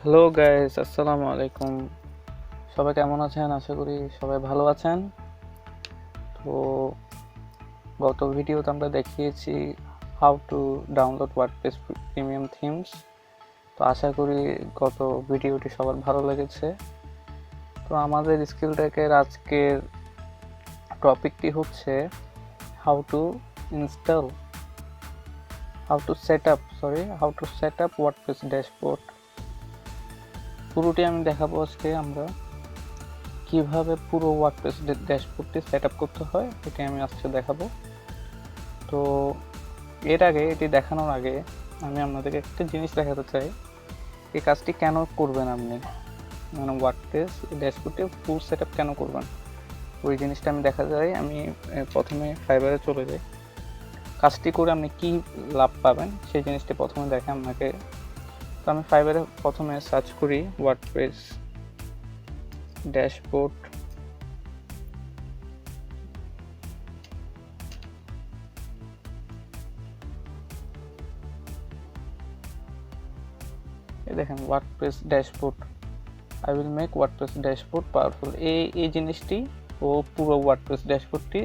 Hello guys, আসসালামু আলাইকুম। সবাই কেমন আছেন? আশা করি সবাই ভালো আছেন। তো গত ভিডিওতে আমরা দেখিয়েছি how to download WordPress premium themes. তো আশা করি গত ভিডিওটি সবার ভালো লেগেছে। তো আমাদের স্কিল ট্র্যাকের আজকের টপিকটি হচ্ছে how to install how to set up WordPress dashboard. পুরোটি আমি দেখাবো আজকে আমরা কিভাবে পুরো ওয়ার্ডপ্রেস ড্যাশবোর্ডটি সেট আপ করতে হয়, এটি আমি আজকে দেখাবো। তো এটি দেখানোর আগে আমি আপনাদেরকে একটা জিনিস দেখাতে চাই। এই কাজটি কেন করবেন আপনি, মানে ওয়ার্ডপ্রেস ড্যাশবোর্ডে ফুল সেট আপ কেন করবেন, ওই জিনিসটা আমি দেখা যায়। আমি প্রথমে ফাইবারে চলে যাই, কাজটি করে আপনি কি লাভ পাবেন সেই জিনিসটি প্রথমে দেখে আপনাকে। তো আমি ফাইবারে প্রথমে সার্চ করি ওয়ার্ডপ্রেস ড্যাশবোর্ড। এই দেখেন WordPress dashboard, I will make WordPress dashboard powerful. এই জিনিসটি ও পুরো ওয়ার্ডপ্রেস ড্যাশবোর্ডটি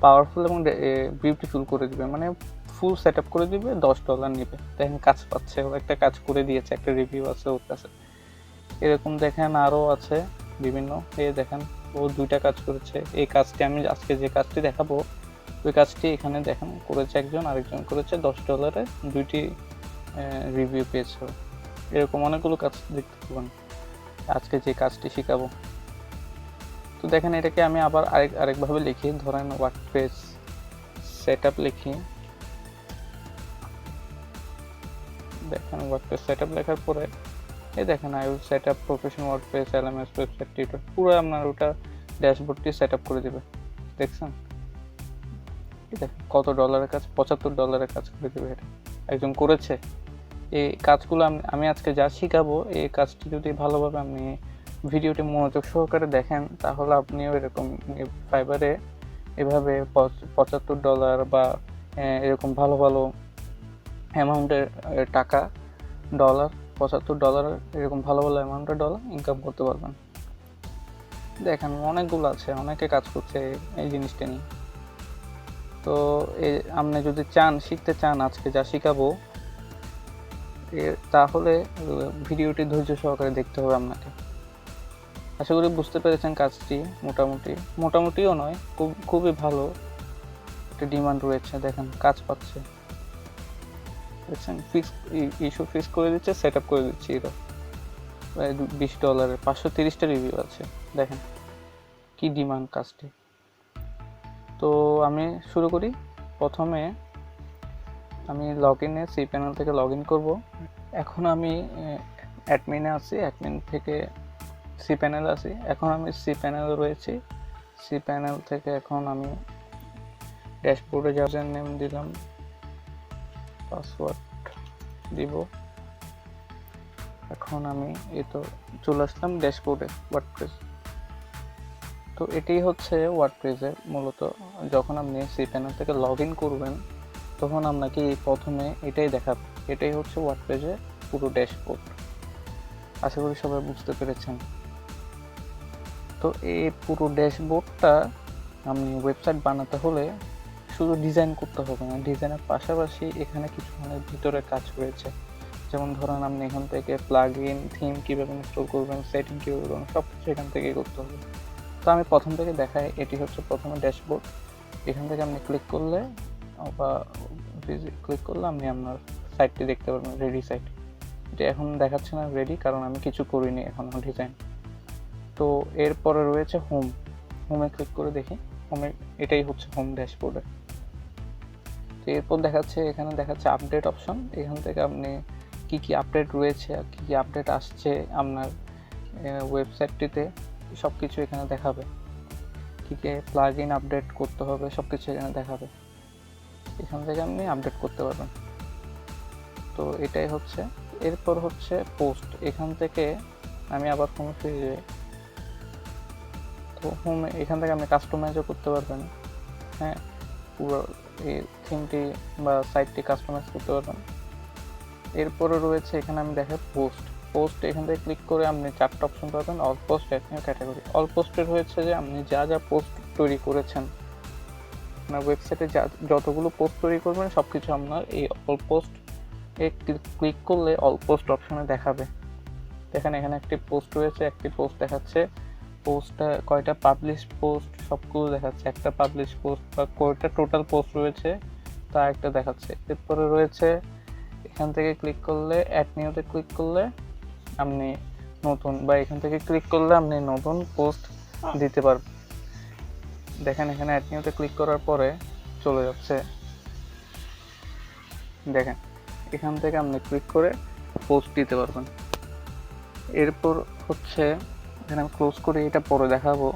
পাওয়ারফুল এবং বিউটিফুল করে দিবে, মানে ফুল সেট আপ করে দিবে। $10 নেবে। দেখেন কাজ পাচ্ছে, ও একটা কাজ করে দিয়েছে, একটা রিভিউ আছে ওর কাছে। এরকম দেখেন আরও আছে বিভিন্ন। দেখেন ও 2টা কাজ করেছে। এই কাজটি আমি আজকে যে কাজটি দেখাবো, ওই কাজটি এখানে দেখেন করেছে একজন, আরেকজন করেছে। $10 দুইটি রিভিউ পেয়েছে। এরকম অনেকগুলো কাজ দেখতে পাবেন আজকে যে কাজটি শিখাবো। তো দেখেন এটাকে আমি আবার আরেকভাবে লিখি। ধরেন ওয়ার্ডপ্রেস সেটআপ লিখি। দেখেন ওয়ার্ডপ্রেস সেটআপ লেখার পরে এই দেখেন I will set up professional WordPress LMS website tutor, পুরো আপনার ওটা ড্যাশবোর্ডটি সেট আপ করে দেবে। দেখছেন দেখেন কত ডলারের কাজ, $75 কাজ করে দেবে। এটা একজন করেছে। এই কাজগুলো আমি আজকে যা শিখাবো, এই কাজটি যদি ভালোভাবে আপনি ভিডিওটি মনোযোগ সহকারে দেখেন, তাহলে আপনিও এরকম ফাইবারে এভাবে $75 বা এরকম ভালো ভালো অ্যামাউন্টের টাকা, ডলার, $75 এরকম ভালো ভালো অ্যামাউন্টের ডলার ইনকাম করতে পারবেন। দেখেন অনেকগুলো আছে, অনেকে কাজ করছে এই জিনিসটা নিয়ে। তো আপনি যদি শিখতে চান আজকে যা শিখাবো, তাহলে ভিডিওটি ধৈর্য সহকারে দেখতে হবে আপনাকে। আশা করি বুঝতে পেরেছেন কাজটি। মোটামুটিও নয়, খুবই ভালো একটা ডিমান্ড রয়েছে। দেখেন কাজ পাচ্ছে, দেখছেন ইস্যু ফিক্স করে দিচ্ছে, সেট আপ করে দিচ্ছে। এটা প্রায় $20, 530টা রিভিউ আছে। দেখেন কি ডিমান্ড কাজটি। তো আমি শুরু করি। প্রথমে আমি সি প্যানেল থেকে লগ ইন করবো। এখন আমি অ্যাডমিনে আছি, অ্যাডমিন থেকে সি প্যানেল আছি। এখন আমি সি প্যানেলে রয়েছি। সি প্যানেল থেকে এখন আমি ড্যাশবোর্ডে ইউজার নেম দিলাম, পাসওয়ার্ড দিব। এখন আমি চলে আসলাম ড্যাশবোর্ডে ওয়ার্ডপ্রেস। তো এটি হচ্ছে ওয়ার্ডপ্রেসের মূলত যখন আপনি সি প্যানেল থেকে লগ ইন করবেন, তখন আপনাকে প্রথমে এটাই দেখাবে। এটাই হচ্ছে ওয়ার্ডপ্রেসের পুরো ড্যাশবোর্ড। আশা করি সবাই বুঝতে পেরেছেন। তো এই পুরো ড্যাশবোর্ডটা আপনি ওয়েবসাইট বানাতে হলে শুধু ডিজাইন করতে হবে না, ডিজাইনের পাশাপাশি এখানে কিছু ভিতরে কাজ রয়েছে। যেমন ধরেন আপনি এখান থেকে প্লাগইন, থিম কীভাবে ইনস্টল করবেন, সেটিং কীভাবে করবেন, সব কিছু এখান থেকেই করতে হবে। তো আমি প্রথম থেকে দেখাই। এটি হচ্ছে প্রথমে ড্যাশবোর্ড। এখান থেকে আপনি ক্লিক করলে আপনি আপনার সাইটটি দেখতে পারবেন, রেডি সাইট। এটা এখন দেখাচ্ছে না রেডি, কারণ আমি কিছু করিনি এখনও ডিজাইন। তো এরপরে রয়েছে হোমে ক্লিক করে দেখি। এটাই হচ্ছে হোম ড্যাশবোর্ডে। তো এরপর এখানে দেখাচ্ছে আপডেট অপশন। এখান থেকে আপনি কি আপডেট রয়েছে, কি আপডেট আসছে আপনার ওয়েবসাইটটিতে, সব কিছু এখানে দেখাবে। কি প্লাগইন আপডেট করতে হবে, সব কিছু এখানে দেখাবে। এখান থেকে আপনি আপডেট করতে পারবেন। তো এটাই হচ্ছে। এরপর হচ্ছে পোস্ট। এখান থেকে আমি আবার হোমে ফিরে যাই। তো এখান থেকে আপনি কাস্টমাইজও করতে পারবেন। হ্যাঁ, পুরো এই থিমটি বা সাইটটি কাস্টমাইজ করতে পারবেন। এরপরে রয়েছে এখানে আমি দেখাই পোস্ট। পোস্ট এখান থেকে ক্লিক করে আপনি 4টা অপশন পাবেন। All post, add new, category. All পোস্টের হয়েছে যে আপনি যা যা পোস্ট তৈরি করেছেন, আপনার ওয়েবসাইটে যতগুলো পোস্ট তৈরি করবেন সব কিছু আপনার এই অল পোস্ট এ ক্লিক করলে অল পোস্ট অপশনে দেখাবে। দেখেন এখানে একটি পোস্ট রয়েছে, একটি পোস্ট দেখাচ্ছে, পোস্টটা কয়টা পাবলিশ পোস্ট সবগুলো দেখাচ্ছে, একটা পাবলিশ পোস্ট বা কয়টা টোটাল পোস্ট রয়েছে তা একটা দেখাচ্ছে। এরপরে রয়েছে এখান থেকে ক্লিক করলে অ্যাড নিউতে ক্লিক করলে আপনি নতুন, বা এখান থেকে ক্লিক করলে আপনি নতুন পোস্ট দিতে পারবেন। দেখেন এখানে অ্যাড নিউতে ক্লিক করার পরে চলে যাচ্ছে, দেখেন এখান থেকে আপনি ক্লিক করে পোস্ট দিতে পারবেন। এরপর হচ্ছে এখানে আমি ক্লোজ করে এটা পরে দেখাবো,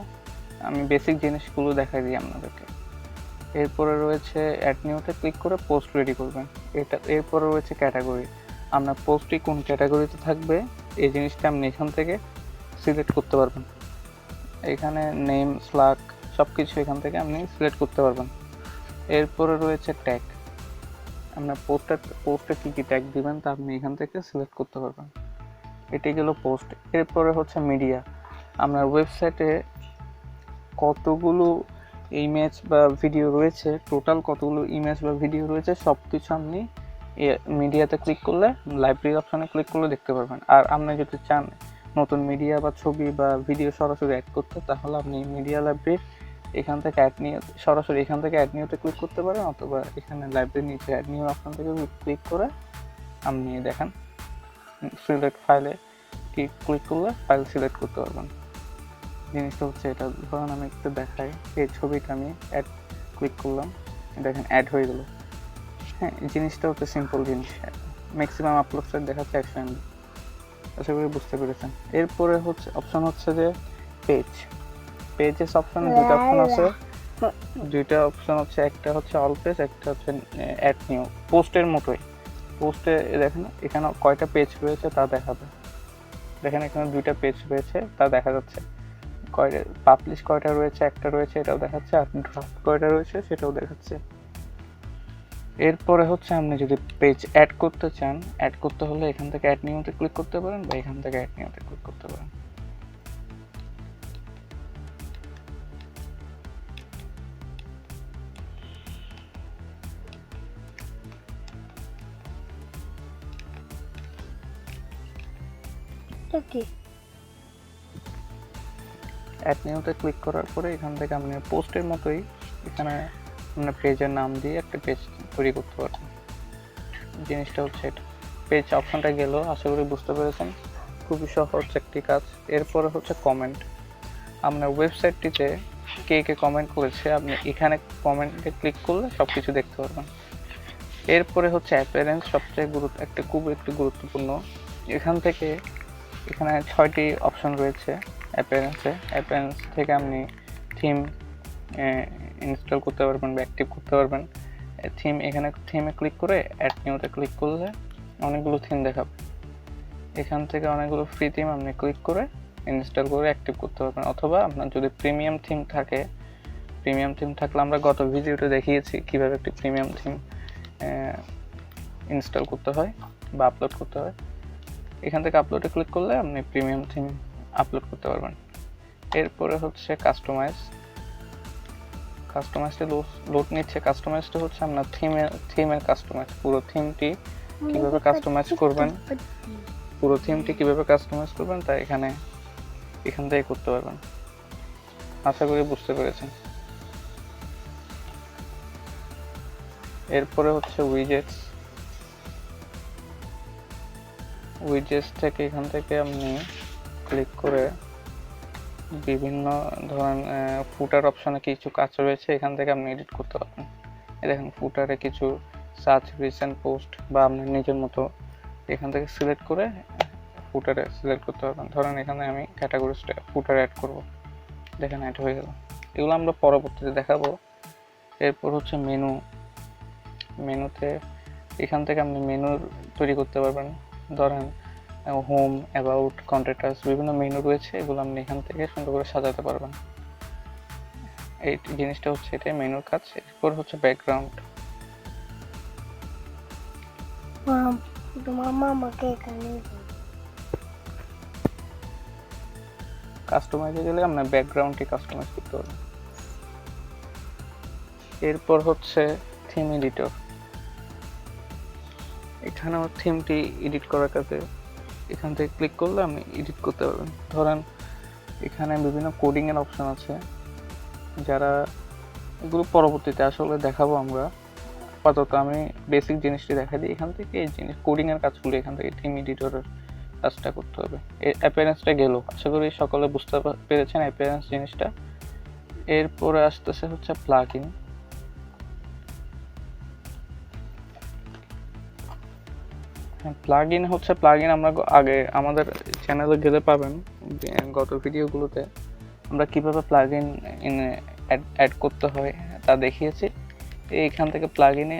আমি বেসিক জিনিসগুলো দেখাই দিই আপনাদেরকে। এরপরে রয়েছে অ্যাড নিউতে ক্লিক করে পোস্ট রেডি করবেন। এরপরে রয়েছে ক্যাটাগরি, আপনার পোস্টটি কোন ক্যাটাগরিতে থাকবে এই জিনিসটা আপনি এখান থেকে সিলেক্ট করতে পারবেন। এখানে নেম, স্ল্যাগ সব কিছু এখান থেকে আপনি সিলেক্ট করতে পারবেন। এরপরে রয়েছে ট্যাগ, আপনার পোস্টে কী কী ট্যাগ দিবেন তা আপনি এখান থেকে সিলেক্ট করতে পারবেন। এটি গেল পোস্ট। এরপরে হচ্ছে মিডিয়া, আপনার ওয়েবসাইটে কতগুলো ইমেজ বা ভিডিও রয়েছে, টোটাল কতগুলো ইমেজ বা ভিডিও রয়েছে সব কিছু আপনি মিডিয়াতে ক্লিক করলে, লাইব্রেরি অপশানে ক্লিক করলে দেখতে পারবেন। আর আপনি যদি চান নতুন মিডিয়া বা ছবি বা ভিডিও সরাসরি অ্যাড করতে, তাহলে আপনি মিডিয়া লাইব্রেরি এখান থেকে অ্যাড নিউ, সরাসরি এখান থেকে অ্যাড নিউতে ক্লিক করতে পারেন, অথবা এখানে লাইব্রেরি নিচে অ্যাড নিউ অপশান থেকে ক্লিক করে আপনি দেখেন সিলেক্ট ফাইলে ক্লিক করলে ফাইল সিলেক্ট করতে পারবেন। জিনিসটা হচ্ছে এটা, ধরুন আমি একটু দেখাই, এই ছবিটা আমি অ্যাড ক্লিক করলাম, দেখেন অ্যাড হয়ে গেল। হ্যাঁ, এই জিনিসটা হচ্ছে সিম্পল জিনিস। ম্যাক্সিমাম আপলোড সাইট দেখাচ্ছে 100 MB, আশা করি বুঝতে পেরেছেন। এরপরে হচ্ছে অপশন হচ্ছে যে পেজেস অপশনে দুটো অপশন আছে, দুইটা অপশন হচ্ছে, একটা হচ্ছে অল পেজ, একটা হচ্ছে অ্যাড নিউ। পোস্টের মতোই, পোস্টে দেখেন এখানে কয়টা পেজ রয়েছে তা দেখাবে। দেখেন এখানে দুইটা পেজ রয়েছে তা দেখা যাচ্ছে, পাবলিশ কয়টা রয়েছে, একটা রয়েছে এটাও দেখাচ্ছে, আর ড্রাফট কয়টা রয়েছে সেটাও দেখাচ্ছে। এরপরে হচ্ছে আপনি যদি পেজ অ্যাড করতে চান, অ্যাড করতে হলে এখান থেকে অ্যাড নিউতে ক্লিক করতে পারেন, বা এখান থেকে অ্যাড নিউতে ক্লিক করতে পারেন। অ্যাড নিউতে ক্লিক করার পরে এখান থেকে আপনি পোস্টের মতোই এখানে আপনার পেজের নাম দিয়ে একটা পেজ তৈরি করতে পারবেন। জিনিসটা হচ্ছে এটা, পেজ অপশনটা গেল, আশা করি বুঝতে পেরেছেন, খুবই সহজ একটি কাজ। এরপরে হচ্ছে কমেন্ট, আপনার ওয়েবসাইটটিতে কে কে কমেন্ট করেছে আপনি এখানে কমেন্টে ক্লিক করলে সব কিছু দেখতে পারবেন। এরপরে হচ্ছে অ্যাপিয়ারেন্স, সবচেয়ে খুব গুরুত্বপূর্ণ। এখান থেকে এখানে 6টি অপশন রয়েছে অ্যাপিয়ারেন্স থেকে আপনি থিম ইনস্টল করতে পারবেন বা অ্যাক্টিভ করতে পারবেন। এখানে থিমে ক্লিক করে অ্যাড নিউতে ক্লিক করলে অনেকগুলো থিম দেখাবে, এখান থেকে অনেকগুলো ফ্রি থিম আপনি ক্লিক করে ইনস্টল করে অ্যাক্টিভ করতে পারবেন। অথবা আপনার যদি প্রিমিয়াম থিম থাকলে আমরা গত ভিডিওতে দেখিয়েছি কীভাবে একটি প্রিমিয়াম থিম ইনস্টল করতে হয় বা আপলোড করতে হয়। এখান থেকে আপলোডে ক্লিক করলে আপনি প্রিমিয়াম থিম আপলোড করতে পারবেন। এরপরে হচ্ছে কাস্টমাইজটা লোড নিচ্ছে। কাস্টমাইজটা হচ্ছে আপনার থিমের কাস্টমাইজ, পুরো থিমটি কীভাবে কাস্টমাইজ করবেন তা এখান থেকে করতে পারবেন। আশা করি বুঝতে পেরেছেন। এরপরে হচ্ছে উইজেটস থেকে এখান থেকে আপনি ক্লিক করে বিভিন্ন ধরেন ফুটার অপশনে কিছু কাজ রয়েছে, এখান থেকে আপনি এডিট করতে পারবেন। দেখেন ফুটারে কিছু সার্চ, রিসেন্ট পোস্ট বা আপনার নিজের মতো এখান থেকে সিলেক্ট করে ফুটারে সিলেক্ট করতে পারবেন। ধরেন এখানে আমি ক্যাটাগরিজটা ফুটারে অ্যাড করব, দেখেন অ্যাড হয়ে গেল। এগুলো আমরা পরবর্তীতে দেখাবো। এরপর হচ্ছে মেনুতে এখান থেকে আপনি মেনু তৈরি করতে পারবেন। ধরেন হোম, অ্যাবাউট, কন্ট্যাক্টাস, বিভিন্ন মেনু রয়েছে, এগুলো আপনি এখান থেকে সুন্দর করে সাজাতে পারবেন। এই জিনিসটা হচ্ছে এটাই মেনুর কাজ। এরপর হচ্ছে ব্যাকগ্রাউন্ড, তোমার মামাকে এখানে কাস্টমাইজে গেলে আপনার ব্যাকগ্রাউন্ডটি কাস্টমাইজ করতে পারবেন। এরপর হচ্ছে থিম এডিটর। এখানেও থিমটি এডিট করার কাছে এখান থেকে ক্লিক করলে আপনি এডিট করতে পারবেন। ধরেন এখানে বিভিন্ন কোডিংয়ের অপশন আছে, যারা এগুলো পরবর্তীতে আসলে দেখাবো আমরা। আপাতত আমি বেসিক জিনিসটি দেখা দিই। এখান থেকে এই জিনিস কোডিংয়ের কাজগুলো এখান থেকে থিম এডিটরের কাজটা করতে হবে। অ্যাপিয়ারেন্সটা গেল, আশা করি সকলে বুঝতে পেরেছেন অ্যাপিয়ারেন্স জিনিসটা। এরপরে আসতেছে হচ্ছে প্লাগইন। প্লাগইন হচ্ছে প্লাগইন আমরা আগে আমাদের চ্যানেলে গেলে পাবেন, গত ভিডিওগুলোতে আমরা কিভাবে প্লাগইন অ্যাড করতে হয় তা দেখিয়েছি। এইখান থেকে প্লাগইনে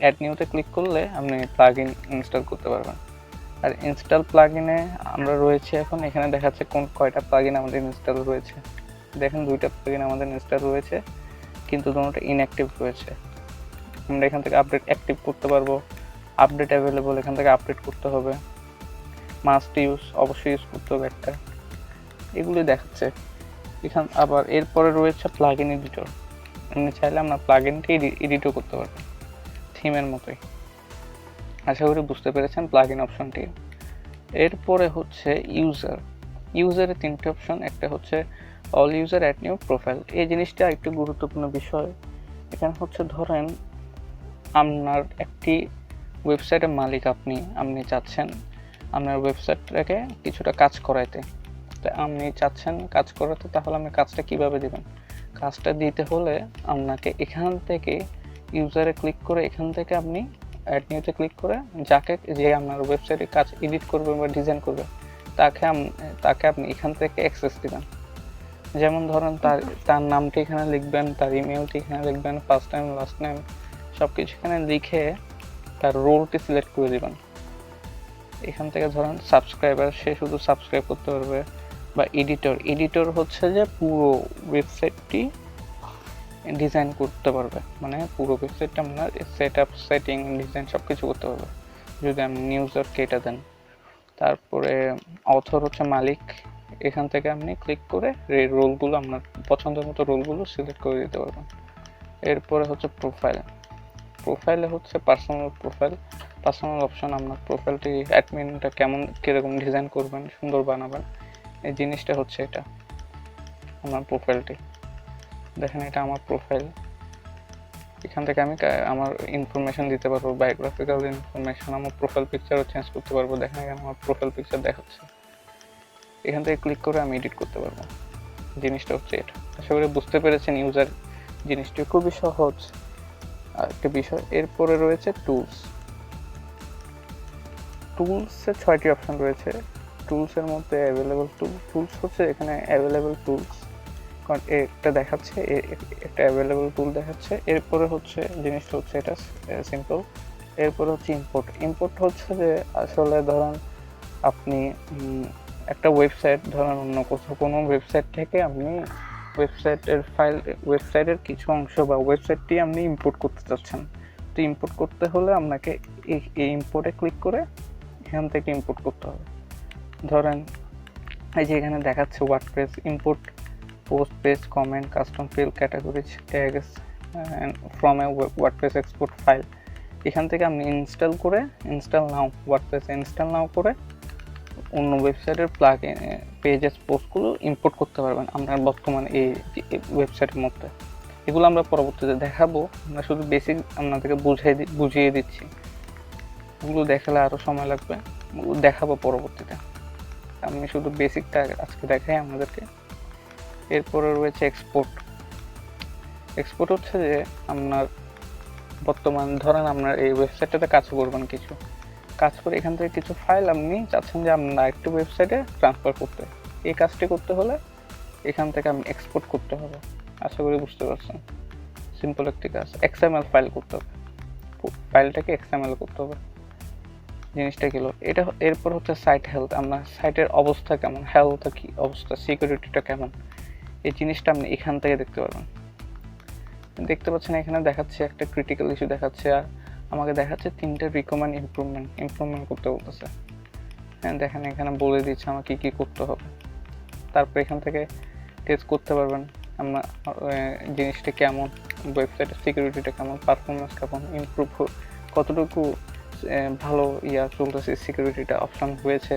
অ্যাড নিউতে ক্লিক করলে আপনি প্লাগইন ইনস্টল করতে পারবেন। আর ইনস্টল প্লাগইনে আমরা রয়েছে এখন, এখানে দেখাচ্ছে কয়টা প্লাগইন আমাদের ইনস্টল রয়েছে। দেখেন 2টা প্লাগইন আমাদের ইনস্টল রয়েছে, কিন্তু দুটোটা ইনঅ্যাক্টিভ রয়েছে। আমরা এখান থেকে আপডেট অ্যাক্টিভ করতে পারবো। আপডেট অ্যাভেলেবল, এখান থেকে আপডেট করতে হবে। মাস্ট ইউজ, অবশ্যই ইউজ করতে হবে একটা। এগুলি দেখাচ্ছে এখান। আবার এরপরে রয়েছে প্লাগইন এডিটর। আপনি চাইলে আপনার প্লাগইনটি এডিটও করতে পারবেন থিমের মতোই। আশা করি বুঝতে পেরেছেন প্লাগইন অপশনটি। এরপরে হচ্ছে ইউজারের 3টে অপশন। একটা হচ্ছে all user add new profile. এই জিনিসটা একটু গুরুত্বপূর্ণ বিষয়। এখানে হচ্ছে ধরেন আপনার একটি ওয়েবসাইটের মালিক, আপনি চাচ্ছেন আপনার ওয়েবসাইটটাকে কিছুটা কাজ করাইতে। তো আপনি চাচ্ছেন কাজ করাতে, তাহলে আপনি কাজটা কিভাবে দিবেন? কাজটা দিতে হলে আপনাকে এখান থেকে ইউজারে ক্লিক করে এখান থেকে আপনি অ্যাড নিউতে ক্লিক করে যে আপনার ওয়েবসাইটে কাজ এডিট করবে বা ডিজাইন করবে তাকে আপনি এখান থেকে অ্যাক্সেস দিবেন। যেমন ধরেন তার নামটি এখানে লিখবেন, তার ইমেলটি এখানে লিখবেন, ফার্স্ট নেম লাস্ট নেম সব কিছু এখানে লিখে তার রোলটি সিলেক্ট করে দিবেন। এখান থেকে ধরেন সাবস্ক্রাইবার, সে শুধু সাবস্ক্রাইব করতে পারবে। বা এডিটর হচ্ছে যে পুরো ওয়েবসাইটটি ডিজাইন করতে পারবে, মানে পুরো ওয়েবসাইটটা আপনার সেটিং ডিজাইন সব কিছু করতে পারবে যদি আপনি ইউজারকে এটা দেন। তারপরে অথর হচ্ছে মালিক, এখান থেকে আপনি ক্লিক করে এই রোলগুলো আপনার পছন্দের মতো রোলগুলো সিলেক্ট করে দিতে পারবেন। এরপরে হচ্ছে প্রোফাইলে হচ্ছে পার্সোনাল অপশন। আপনার প্রোফাইলটি অ্যাডমিনটা কীরকম ডিজাইন করবেন, সুন্দর বানাবেন, এই জিনিসটা হচ্ছে এটা আমার প্রোফাইলটি। দেখেন এটা আমার প্রোফাইল। এখান থেকে আমি আমার ইনফরমেশন দিতে পারবো, বায়োগ্রাফিক্যাল ইনফরমেশন। আমার প্রোফাইল পিকচারও চেঞ্জ করতে পারবো। দেখেন এখানে আমার প্রোফাইল পিকচার দেখাচ্ছে। এখান থেকে ক্লিক করে আমি এডিট করতে পারবো। জিনিসটা হচ্ছে এটা। আশা করি বুঝতে পেরেছেন ইউজার জিনিসটি খুবই সহজ একটা বিষয়। এরপরে রয়েছে টুলসে 6টি অপশন রয়েছে। টুলসের মধ্যে অ্যাভেলেবল টুলস হচ্ছে এখানে অ্যাভেলেবল টুলস, কারণ এটা দেখাচ্ছে একটা অ্যাভেলেবল টুল দেখাচ্ছে। এরপরে হচ্ছে জিনিসটা হচ্ছে এটা সিম্পল। এরপরে হচ্ছে ইম্পোর্ট হচ্ছে যে আসলে ধরেন আপনি একটা ওয়েবসাইট, ধরেন অন্য কোনো ওয়েবসাইট থেকে আপনি ওয়েবসাইটের কিছু অংশ বা ওয়েবসাইটটি আপনি ইম্পোর্ট করতে চাচ্ছেন। তো ইম্পোর্ট করতে হলে আপনাকে এই ইম্পোর্টে ক্লিক করে এখান থেকে ইম্পোর্ট করতে হবে। ধরেন এই যে এখানে দেখাচ্ছে WordPress import post page comment custom field categories tags from a WordPress export file. এখান থেকে আপনি ইনস্টল ওয়ার্ডপ্রেস ইনস্টল নাও করে অন্য ওয়েবসাইটের পেজেস পোস্টগুলো ইম্পোর্ট করতে পারবেন আপনার বর্তমানে এই ওয়েবসাইটের মধ্যে। এগুলো আমরা পরবর্তীতে দেখাবো, আমরা শুধু বেসিক আপনাদেরকে বুঝিয়ে দিচ্ছি। এগুলো দেখালে আরও সময় লাগবে, দেখাবো পরবর্তীতে। আমি শুধু বেসিকটা আজকে দেখাই আপনাদেরকে। এরপরে রয়েছে এক্সপোর্ট হচ্ছে যে আপনার বর্তমান ধরেন আপনার এই ওয়েবসাইটটাতে কাজ করবেন, কিছু কাজ করে এখান থেকে কিছু ফাইল আপনি চাচ্ছেন যে আপনার আরেকটি ওয়েবসাইটে ট্রান্সফার করতে। এই কাজটি করতে হলে এখান থেকে আপনি এক্সপোর্ট করতে হবে। আশা করি বুঝতে পারছেন, সিম্পল একটি কাজ। XML ফাইল করতে হবে, ফাইলটাকে XML করতে হবে। জিনিসটা গেল এটা। এরপর হচ্ছে সাইট হেলথ, আপনার সাইটের অবস্থা কেমন, হেলথ কি অবস্থা, সিকিউরিটিটা কেমন, এই জিনিসটা আপনি এখান থেকে দেখতে পারবেন। দেখতে পাচ্ছেন এখানে দেখাচ্ছে একটা ক্রিটিক্যাল ইস্যু দেখাচ্ছে, আর আমাকে দেখাচ্ছে 3টে রিকমেন্ড ইমপ্রুভমেন্ট করতে বলতেছে। হ্যাঁ দেখেন এখানে বলে দিচ্ছে আমাকে কী করতে হবে। তারপর এখান থেকে টেস্ট করতে পারবেন আমরা জিনিসটা কেমন, ওয়েবসাইটের সিকিউরিটিটা কেমন, পারফরমেন্স কেমন, ইমপ্রুভ কতটুকু ভালো চলতেছে, সিকিউরিটিটা অপশন হয়েছে,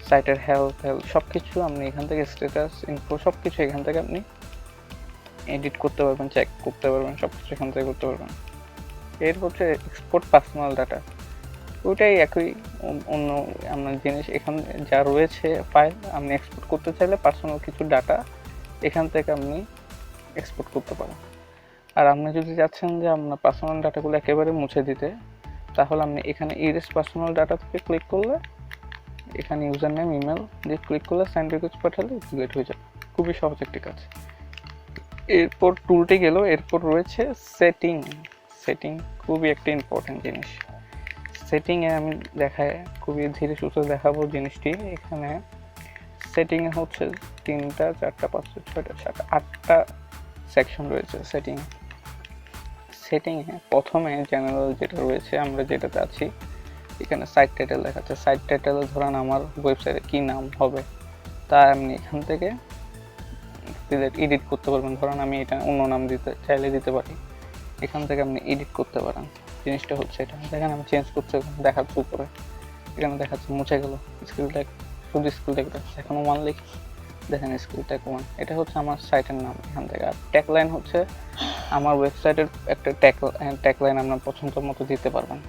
সাইটের হেলথ সব কিছু আপনি এখান থেকে স্ট্যাটাস ইনফো সব কিছু এখান থেকে আপনি এডিট করতে পারবেন, চেক করতে পারবেন, সব কিছু এখান থেকে করতে পারবেন। এর হচ্ছে এক্সপোর্ট পার্সোনাল ডাটা, ওইটাই একই অন্য আপনার জিনিস এখানে যা রয়েছে ফাইল, আপনি এক্সপোর্ট করতে চাইলে পার্সোনাল কিছু ডাটা এখান থেকে আপনি এক্সপোর্ট করতে পারেন। আর আপনি যদি চাচ্ছেন যে আপনার পার্সোনাল ডাটাগুলো একেবারে মুছে দিতে, তাহলে আপনি এখানে ইরেজ পার্সোনাল ডাটা থেকে ক্লিক করলে, এখানে ইউজার নেম ইমেল দিয়ে ক্লিক করলে সাইন রিকোয়েস্ট পাঠালে ডিলিট হয়ে যাবে। খুবই সহজ একটি কাজ। এরপর টুলটি গেল, এরপর রয়েছে সেটিং। সেটিং খুবই একটা ইম্পর্টেন্ট জিনিস। সেটিংয়ে আমি খুবই ধীরে সুস্থে দেখাবো জিনিসটি। এখানে সেটিংয়ে হচ্ছে 3টা 4টা 5টা 6টা 7টা 8টা সেকশন রয়েছে সেটিংয়ে প্রথমে জেনারেল যেটা রয়েছে, আমরা যেটাতে আছি, এখানে সাইট টাইটেল দেখাচ্ছে। সাইট টাইটেলে ধরেন আমার ওয়েবসাইটে কী নাম হবে তা আপনি এখান থেকে এডিট করতে পারবেন। ধরেন আমি এটা অন্য নাম চাইলে দিতে পারি, এখান থেকে আপনি এডিট করতে পারেন। জিনিসটা হচ্ছে এটা, দেখেন আমি চেঞ্জ করতে দেখাচ্ছি উপরে, এখানে দেখাচ্ছে মুছে গেল স্কিল ট্যাগ, শুধু স্কিল ট্যাগ দেখাচ্ছে। এখন 1 লিখি, দেখেন স্কিল ট্যাগ 1, এটা হচ্ছে আমার সাইটের নাম এখান থেকে। আর ট্যাগ লাইন হচ্ছে আমার ওয়েবসাইটের একটা ট্যাগ লাইন আপনার পছন্দ মতো দিতে পারবেন।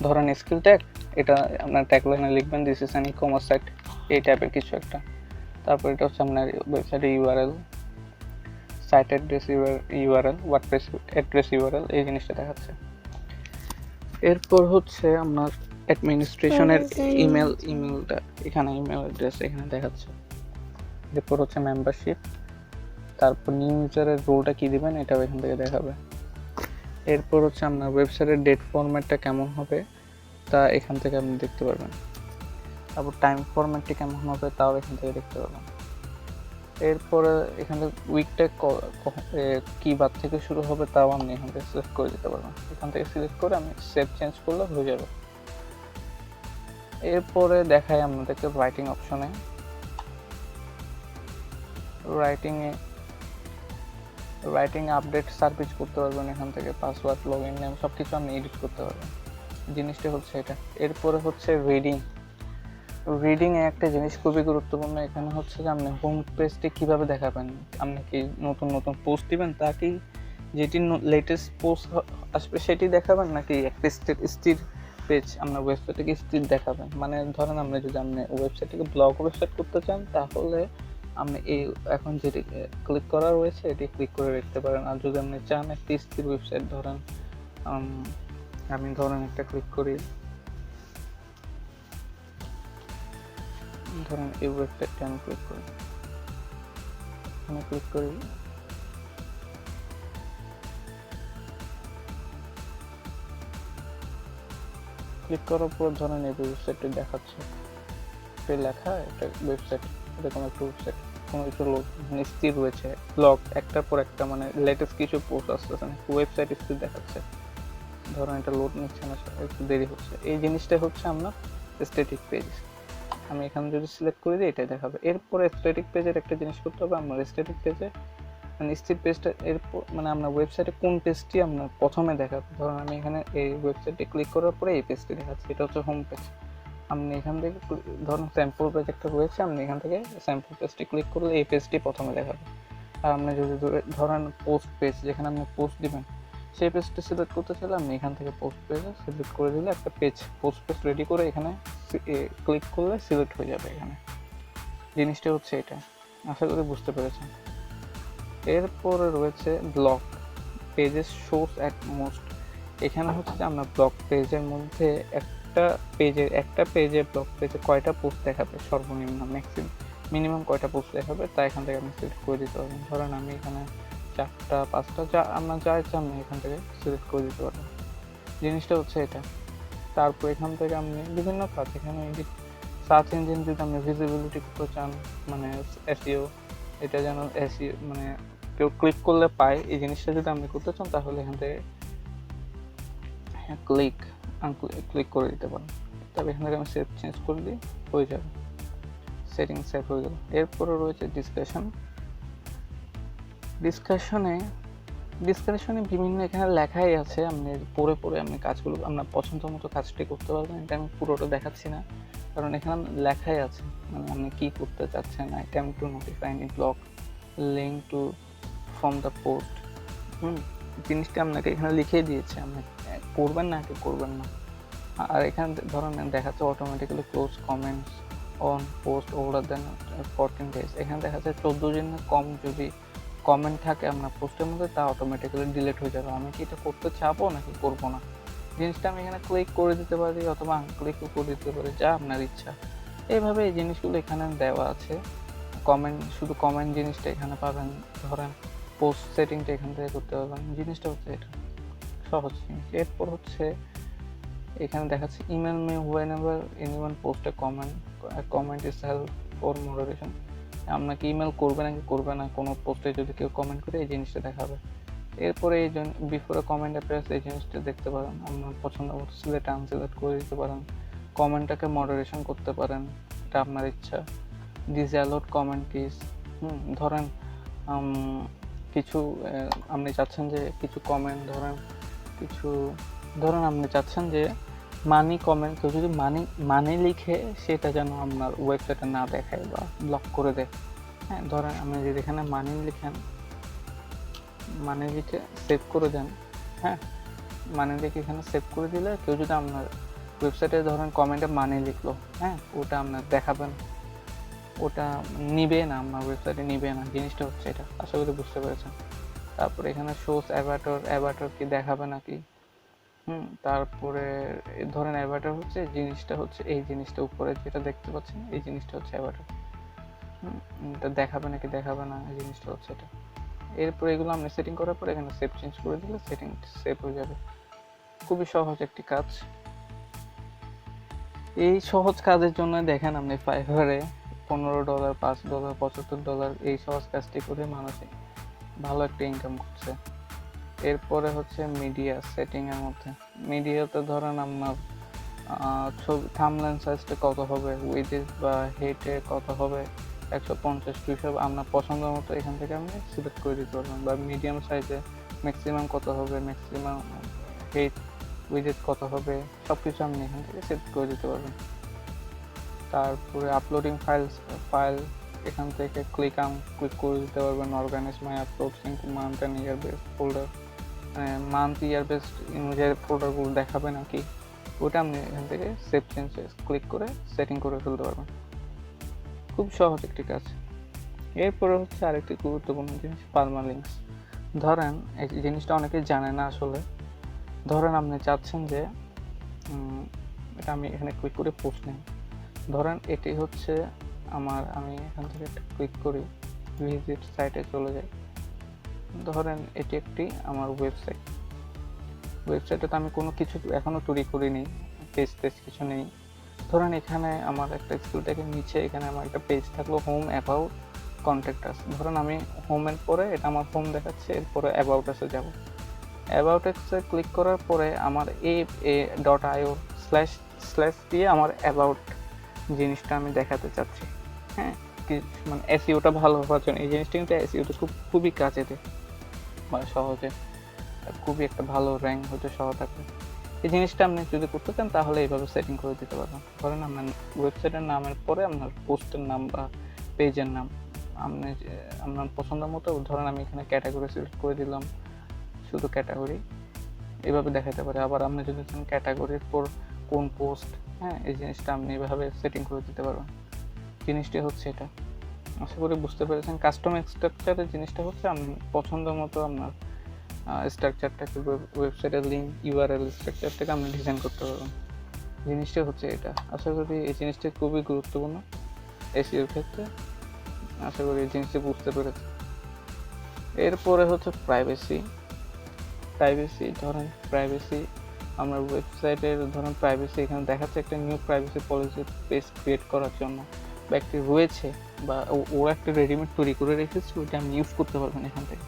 ধরেন স্কিল ট্যাগ, এটা আপনার ট্যাগ লাইনে লিখবেন this is an e commerce site, এই টাইপের কিছু একটা। তারপর এটা হচ্ছে আপনার ওয়েবসাইটের URL, site address URL, WordPress address URL, এই জিনিসটা দেখাচ্ছে। এরপর হচ্ছে আপনার অ্যাডমিনিস্ট্রেশনের ইমেলটা এখানে, ইমেল অ্যাড্রেস এখানে দেখাচ্ছে। এরপর হচ্ছে মেম্বারশিপ, তারপর নিউ ইউজারের রোলটা কী দিবেন এটাও এখান থেকে দেখাবে। এরপর হচ্ছে আপনার ওয়েবসাইটের ডেট ফরম্যাটটা কেমন হবে তা এখান থেকে আপনি দেখতে পারবেন। তারপর টাইম ফরম্যাটটি কেমন হবে তাও এখান থেকে দেখতে পারবেন। এরপরে এখানে উইকটা কী বার থেকে শুরু হবে তাও আপনি এখান থেকে সিলেক্ট করে দিতে পারবেন। এখান থেকে সিলেক্ট করে আমি সেভ চেঞ্জ করলে হয়ে যাবে। এরপরে দেখাই আপনাদেরকে রাইটিং অপশনে। রাইটিং আপডেট সার্ভিস করতে পারবেন এখান থেকে, পাসওয়ার্ড লগইন নেম সব কিছু আপনি এডিট করতে পারবেন। জিনিসটা হচ্ছে এটা। এরপরে হচ্ছে রিডিংয়ে একটা জিনিস খুবই গুরুত্বপূর্ণ। এখানে হচ্ছে যে আপনি হোম পেজটি কীভাবে দেখাবেন, আপনি কি নতুন পোস্ট দিবেন, তা কি যেটি লেটেস্ট পোস্ট আসবে সেটি দেখাবেন, নাকি একটা স্থির পেজ আপনার ওয়েবসাইটকে স্থির দেখাবেন। মানে ধরেন আপনি যদি আপনি ওয়েবসাইটটিকে ব্লগ ওয়েবসাইট করতে চান, তাহলে আপনি এখন যেটি ক্লিক করা রয়েছে এটি ক্লিক করে রাখতে পারেন। আর যদি আপনি চান একটি স্থির ওয়েবসাইট, ধরেন আমি একটা ক্লিক করি, ধরেন এই ওয়েবসাইটটা আমি ক্লিক করি, ক্লিক করার পর ধরেন এই ওয়েবসাইটটি দেখাচ্ছে, লেখা একটা ওয়েবসাইট, এরকম একটা ওয়েবসাইট, কোনো কিছু স্থির রয়েছে, ব্লগ একটার পর একটা, মানে লেটেস্ট কিছু পোস্ট আসতেছে না, ওয়েবসাইট স্থির দেখাচ্ছে। ধরেন এটা লোড নিচ্ছে না, একটু দেরি হচ্ছে। এই জিনিসটা হচ্ছে আপনার স্ট্যাটিক পেজ। আমি এখানে যদি সিলেক্ট করে দিই এটাই দেখাবে। এরপরে স্ট্যাটিক পেজের একটা জিনিস করতে হবে, আপনার স্ট্যাটিক পেজে মানে স্থির পেজটা এরপর মানে আপনার ওয়েবসাইটে কোন পেজটি আপনার প্রথমে দেখাবে। ধরুন আমি এখানে এই ওয়েবসাইটে ক্লিক করার পরে এই পেজটি দেখাচ্ছে, এটা হচ্ছে হোম পেজ। আপনি এখান থেকে ধরুন স্যাম্পল পেজ একটা রয়েছে, আপনি এখান থেকে স্যাম্পল পেজটি ক্লিক করলে এই পেজটি প্রথমে দেখাবে। আর আপনি যদি ধরেন পোস্ট পেজ, যেখানে আপনি পোস্ট দিবেন সেই পেজটি সিলেক্ট করতে চাইলে আপনি এখান থেকে পোস্ট পেজে সিলেক্ট করে দিলে একটা পোস্ট পেজ রেডি করে এখানে ক্লিক করলে সিলেক্ট হয়ে যাবে। এখানে জিনিসটা হচ্ছে এটা, আশা করি বুঝতে পেরেছেন। এরপরে রয়েছে blog pages shows at most. এখানে হচ্ছে যে আপনার ব্লগ পেজের মধ্যে একটা পেজে ব্লগ পেজে কয়টা পোস্ট দেখাবে, সর্বনিম্ন মিনিমাম কয়টা পোস্ট দেখাবে তা এখান থেকে আপনি সিলেক্ট করে দিতে পারবেন। ধরেন আমি এখানে 4টা 5টা যা আপনার যা ইচ্ছা আপনি এখান থেকে সিলেক্ট করে দিতে পারবেন। জিনিসটা হচ্ছে এটা। তারপর এখান থেকে আপনি বিভিন্ন কাজ, এখানে সার্চ ইঞ্জিন যদি আপনি ভিজিবিলিটি করতে চান, মানে এসইও, এটা যেন এসইও মানে কেউ ক্লিক করলে পায়, এই জিনিসটা যদি আপনি করতে চান তাহলে এখান থেকে ক্লিক করে দিতে পারেন। তবে এখান থেকে আমি সেভ চেঞ্জ করে দিই, হয়ে যাবে। সেটিং সেভ হয়ে গেল। এরপরে রয়েছে ডিসকাশনে বিভিন্ন এখানে লেখাই আছে, আপনি পড়ে আপনি কাজগুলো আপনার পছন্দ মতো কাজটি করতে পারবেন। এটা আমি পুরোটা দেখাচ্ছি না, কারণ এখানে লেখাই আছে মানে আপনি কী করতে চাচ্ছেন। Item to notify any block, link to from the post, জিনিসটা আপনাকে এখানে লিখে দিয়েছে, আপনি করবেন না কি করবেন না। আর এখানে ধরেন দেখাচ্ছে automatically close comments on post over than 14 days। এখানে দেখা যাচ্ছে 14 দিনের কম যদি কমেন্ট থাকে আপনার পোস্টের মধ্যে, তা অটোমেটিক্যালি ডিলিট হয়ে যাবে। আমি কি এটা করতে চাবো নাকি করবো না, জিনিসটা আমি এখানে ক্লিক করে দিতে পারি অথবা আনক্লিকও করে দিতে পারি, যা আপনার ইচ্ছা। এইভাবে এই জিনিসগুলো এখানে দেওয়া আছে। শুধু কমেন্ট জিনিসটা এখানে পাবেন, ধরেন পোস্ট সেটিংটা এখান থেকে করতে পারবেন। জিনিসটা হচ্ছে এটা সহজ জিনিস। এরপর হচ্ছে এখানে দেখাচ্ছে email May হোয়েনেভার anyone post A comment is help for moderation. আপনাকে ইমেল করবে নাকি করবে না কোনো পোস্টে যদি কেউ কমেন্ট করে, এই জিনিসটা দেখাবে। এরপরে এই বিফোরে কমেন্ট অ্যাপিয়ার্স, এই জিনিসটা দেখতে পারেন। আপনার পছন্দ মতো সিলেক্ট আনসিলেক্ট করে দিতে পারেন, কমেন্টটাকে মডারেশন করতে পারেন, এটা আপনার ইচ্ছা। ডিসঅ্যালোড কমেন্ট কিস, ধরেন কিছু আপনি চাচ্ছেন যে কিছু কমেন্ট ধরেন আপনি চাচ্ছেন যে মানি কমেন্ট, কেউ যদি মানি লিখে সেটা যেন আপনার ওয়েবসাইটে না দেখায় বা ব্লক করে দেয়। হ্যাঁ, ধরেন আপনি যদি এখানে মানি লিখে সেভ করে দেন, হ্যাঁ, মানি লিখে এখানে সেভ করে দিলে কেউ যদি আপনার ওয়েবসাইটে ধরেন কমেন্টে মানি লিখলো, হ্যাঁ, ওটা আপনার দেখাবেন, ওটা নিবে না, আপনার ওয়েবসাইটে নিবে না। জিনিসটা হচ্ছে এটা, আশা করি বুঝতে পেরেছেন। তারপরে এখানে শোস অ্যাভাটার কি দেখাবে নাকি, তারপরে ধরেন অ্যাভাটার হচ্ছে জিনিসটা হচ্ছে এই জিনিসটা উপরে যেটা দেখতে পাচ্ছেন, এই জিনিসটা হচ্ছে অ্যাভাটার, এটা দেখাবে নাকি দেখাবে না, এই জিনিসটা হচ্ছে এটা। এরপর এগুলো আপনি সেটিং করার পর এখানে সেভ চেঞ্জ করে দিলে সেটিং সেভ হয়ে যাবে। খুবই সহজ একটি কাজ। এই সহজ কাজের জন্য দেখেন আপনি ফাইভারে $15, $5, $75 এই সহজ কাজটি করে মানুষ ভালো একটা ইনকাম করছে। এরপরে হচ্ছে মিডিয়া সেটিংয়ের মধ্যে, মিডিয়াতে ধরেন আপনার ছবি থাম্বনেল সাইজটা কত হবে, উইডথ বা হেইটে কত হবে, 150, 200 আপনার পছন্দ মতো এখান থেকে আপনি সিলেক্ট করে দিতে পারবেন। বা মিডিয়াম সাইজে ম্যাক্সিমাম কত হবে, ম্যাক্সিমাম হেইট উইডথ কত হবে, সব কিছু আপনি এখান থেকে সিলেক্ট করে দিতে পারবেন। তারপরে আপলোডিং ফাইল এখান থেকে ক্লিক করে দিতে পারবেন। Organise my upload sync month and year based folder, month year based অনুযায়ী ফোল্ডারগুলো দেখাবে নাকি, ওটা আপনি এখান থেকে সেভ চেঞ্জ ক্লিক করে সেটিং করে ফেলতে পারবেন। খুব সহজ একটি কাজ। এরপরে হচ্ছে আরেকটি গুরুত্বপূর্ণ জিনিস, পারমালিঙ্কস। ধরেন এই জিনিসটা অনেকেই জানে না আসলে। ধরেন আপনি চাচ্ছেন যে এটা আমি এখানে ক্লিক করে পোস্ট নেই, ধরেন এটি হচ্ছে আমি এখান থেকে একটা ক্লিক করি, ভিজিট সাইটে চলে যাই। ধরেন এটি একটি আমার ওয়েবসাইটে তো আমি কোনো কিছু এখনও তৈরি করিনি, পেজ কিছু নেই। ধরেন এখানে আমার একটা স্কুল থেকে নিচে এখানে আমার একটা পেজ থাকলো, হোম, অ্যাবাউট, কন্ট্যাক্ট আস। ধরেন আমি হোমের পরে এটা আমার হোম দেখাচ্ছে, এরপরে অ্যাবাউট আসে যাব। অ্যাবাউট আসে ক্লিক করার পরে আমার a.io স্ল্যাশ দিয়ে আমার অ্যাবাউট জিনিসটা আমি দেখাতে চাচ্ছি। হ্যাঁ, মানে এসইওটা ভালো হওয়ার জন্য এই জিনিসটা কিন্তু এসইওটা খুবই কাজে দেয়, মানে সহজে খুবই একটা ভালো র্যাঙ্ক হতে সহ থাকে। এই জিনিসটা আপনি যদি করতে চান তাহলে এইভাবে সেটিং করে দিতে পারবেন। ধরেন আপনার ওয়েবসাইটের নামের পরে আপনার পোস্টের নাম বা পেজের নাম আপনি আপনার পছন্দ মতো, ধরেন আমি এখানে ক্যাটাগরি সিলেক্ট করে দিলাম, শুধু ক্যাটাগরি, এইভাবে দেখাতে পারে। আবার আপনি যদি চান ক্যাটাগরির পর কোন পোস্ট, হ্যাঁ, এই জিনিসটা আপনি এইভাবে সেটিং করে দিতে পারবেন। জিনিসটি হচ্ছে এটা, আশা করি বুঝতে পেরেছেন। কাস্টম স্ট্রাকচারের জিনিসটা হচ্ছে আপনি পছন্দ মতো আপনার স্ট্রাকচারটাকে, ওয়েবসাইটের লিঙ্ক ইউআরএল স্ট্রাকচারটাকে আপনি ডিজাইন করতে পারবেন। জিনিসটা হচ্ছে এটা। আশা করি এই জিনিসটা খুবই গুরুত্বপূর্ণ এসইওর ক্ষেত্রে। আশা করি এই জিনিসটা বুঝতে পেরেছে। এরপরে হচ্ছে প্রাইভেসি। ধরেন প্রাইভেসি আমরা ওয়েবসাইটের ধরেন প্রাইভেসি এখানে দেখাচ্ছে একটা new privacy policy page create করার জন্য, বা একটি রয়েছে বা ওরা একটা রেডিমেড তৈরি করে রেখেছে, ওইটা আপনি ইউজ করতে পারবেন এখান থেকে।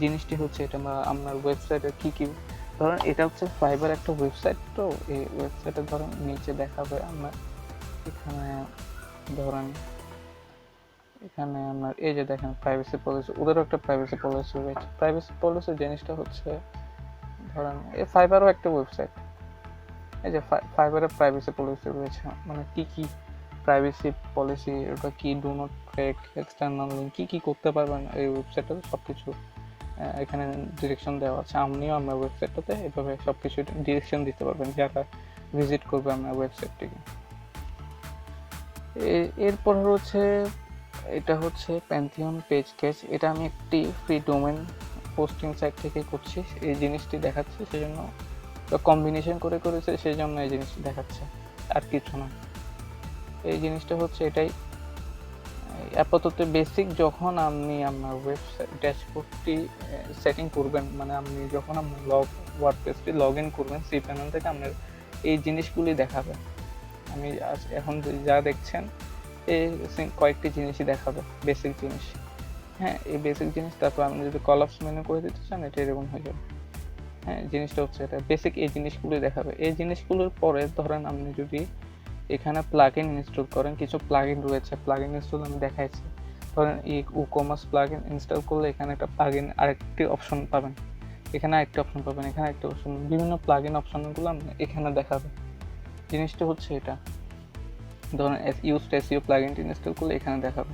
জিনিসটি হচ্ছে এটা, বা আপনার ওয়েবসাইটে কী ধরেন এটা হচ্ছে ফাইবার একটা ওয়েবসাইট, তো এই ওয়েবসাইটে ধরেন নিচে দেখাবে আপনার এখানে ধরেন এখানে আপনার এই যে দেখেন প্রাইভেসি পলিসি, ওদেরও একটা প্রাইভেসি পলিসি রয়েছে। প্রাইভেসি পলিসি জিনিসটা হচ্ছে, ধরেন এই ফাইবারও একটা ওয়েবসাইট, এই যে ফাইবারের প্রাইভেসি পলিসি রয়েছে, মানে কি কি প্রাইভেসি পলিসি, ওটা কি, do not track, external link, কি কি করতে পারবেন এই ওয়েবসাইটটাতে সব কিছু এখানে ডিরেকশন দেওয়া আছে। আপনিও আপনার ওয়েবসাইটটাতে এভাবে সব কিছু ডিরেকশন দিতে পারবেন যারা ভিজিট করবে আপনার ওয়েবসাইটটিকে। এরপর হচ্ছে, এটা হচ্ছে প্যান্থিয়ন পেজ ক্যাচ। এটা আমি একটি ফ্রি ডোমেন পোস্টিং সাইট থেকে করছি, এই জিনিসটি দেখাচ্ছে, সেই জন্য কম্বিনেশন করে করেছে, সেই জন্য এই জিনিসটি দেখাচ্ছে, আর কিছু না। এই জিনিসটা হচ্ছে এটাই আপাতত বেসিক। যখন আপনি আপনার ওয়েবসাইট ড্যাশবোর্ডটি সেটিং করবেন, মানে আপনি যখন আপনার ওয়ার্ডপ্রেসটি লগ ইন করবেন, সেই প্যানেল থেকে আপনার এই জিনিসগুলি দেখাবে। আমি এখন যা দেখছেন এই কয়েকটি জিনিসই দেখাবে, বেসিক জিনিস। হ্যাঁ, এই বেসিক জিনিস। তারপর আপনি যদি কলাপস মেনু করে দিতে চান, এটা এরকম হয়ে যাবে। হ্যাঁ, জিনিসটা হচ্ছে এটা বেসিক, এই জিনিসগুলোই দেখাবে। এই জিনিসগুলোর পরে ধরেন আপনি যদি এখানে প্লাগইন ইনস্টল করেন, কিছু প্লাগইন রয়েছে, প্লাগইন ইনস্টল আমি দেখাইছি। ধরেন এই ই-কমার্স প্লাগইন ইনস্টল করলে এখানে একটা প্লাগইন আরেকটি অপশন পাবেন, এখানে আরেকটি অপশন পাবেন, এখানে একটা অপশন, বিভিন্ন প্লাগইন অপশনগুলো এখানে দেখাবে। জিনিসটা হচ্ছে এটা, ধরেন ইউজ এসইও প্লাগইনটি ইনস্টল করলে এখানে দেখাবে।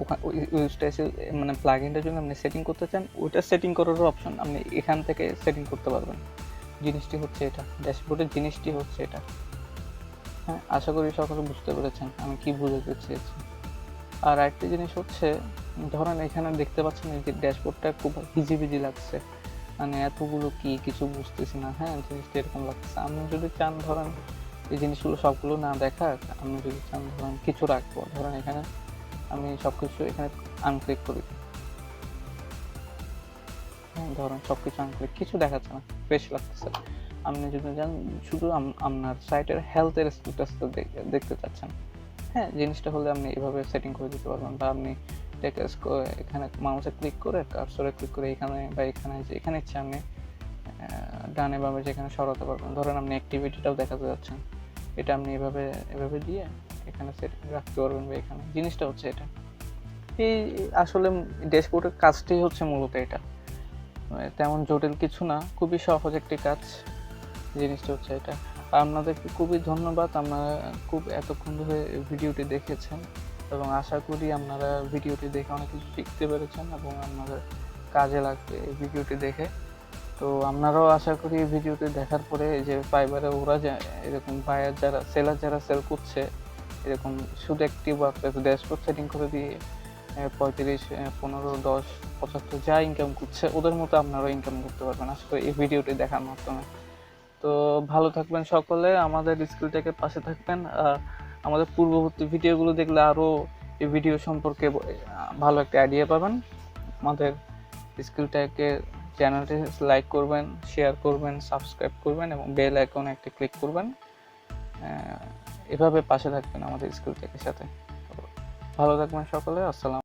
ওখানে ইউজ এসইও মানে প্লাগইনটার জন্য আপনি সেটিং করতে চান, ওইটা সেটিং করারও অপশন আপনি এখান থেকে সেটিং করতে পারবেন। জিনিসটি হচ্ছে এটা, ড্যাশবোর্ডের জিনিসটি হচ্ছে এটা। হ্যাঁ, আশা করি সকলে বুঝতে পেরেছেন আমি কি বোঝাতে চেয়েছি। আর আরেকটি জিনিস হচ্ছে, ধরেন এখানে দেখতে পাচ্ছেন এই যে ড্যাশবোর্ডটা খুব হিজিবিজি লাগছে, মানে এতগুলো কি কিছু বুঝতেছি না। হ্যাঁ, জিনিসটা এরকম লাগছে। আপনি যদি চান ধরেন এই জিনিসগুলো সবগুলো না দেখার, আপনি যদি চান ধরেন কিছু রাখবো, ধরেন এখানে আমি সব কিছু এখানে আনক্লিক করি, হ্যাঁ, ধরেন সব কিছু আনক্লিক, কিছু দেখাচ্ছে না, ফ্রেশ লাগতেছে। আপনি যদি চান শুধু আপনার সাইটের হেলথের স্ট্যাটাসটা দেখতে চাচ্ছেন, হ্যাঁ, জিনিসটা হলে আপনি এভাবে সেটিং করে দিতে পারবেন। বা আপনি এখানে মাউসে ক্লিক করে, কার্সরে ক্লিক করে এখানে বা এখানে এখানে ইচ্ছে আপনি ডানে বামে যেখানে সরাতে পারবেন। ধরেন আপনি অ্যাক্টিভিটিটাও দেখাতে যাচ্ছেন, এটা আপনি এভাবে দিয়ে এখানে সেটিং রাখতে পারবেন। বা এখানে জিনিসটা হচ্ছে এটা, এই আসলে ড্যাশবোর্ডের কাজটাই হচ্ছে মূলত এটা, তেমন জটিল কিছু না, খুবই সহজ একটি কাজ। জিনিসটা হচ্ছে এটা। আপনাদেরকে খুবই ধন্যবাদ, আপনারা খুব এতক্ষণ ধরে ভিডিওটি দেখেছেন, এবং আশা করি আপনারা ভিডিওটি দেখে অনেক কিছু শিখতে পেরেছেন এবং আপনাদের কাজে লাগবে এই ভিডিওটি দেখে। তো আপনারাও আশা করি এই ভিডিওটি দেখার পরে এই যে ফাইবারে ওরা এরকম বায়ার যারা সেল করছে, এরকম শুধু একটি ওয়ার্ডপ্রেস ড্যাশবোর্ড সেটিং করে দিয়ে 35, 15, 10, 75 যা ইনকাম করছে, ওদের মতো আপনারাও ইনকাম করতে পারবেন আশা করি এই ভিডিওটি দেখার মাধ্যমে। তো ভালো থাকবেন সকলে, আমাদের স্কিলটেকের পাশে থাকবেন। আমাদের পূর্ববর্তী ভিডিওগুলো দেখলে আরও এই ভিডিও সম্পর্কে ভালো একটা আইডিয়া পাবেন। আমাদের স্কিলটেকের চ্যানেলটি লাইক করবেন, শেয়ার করবেন, সাবস্ক্রাইব করবেন এবং বেল আইকনে একটা ক্লিক করবেন। এভাবে পাশে থাকবেন আমাদের স্কিলটেকের সাথে। ভালো থাকবেন সকলে, আসসালাম।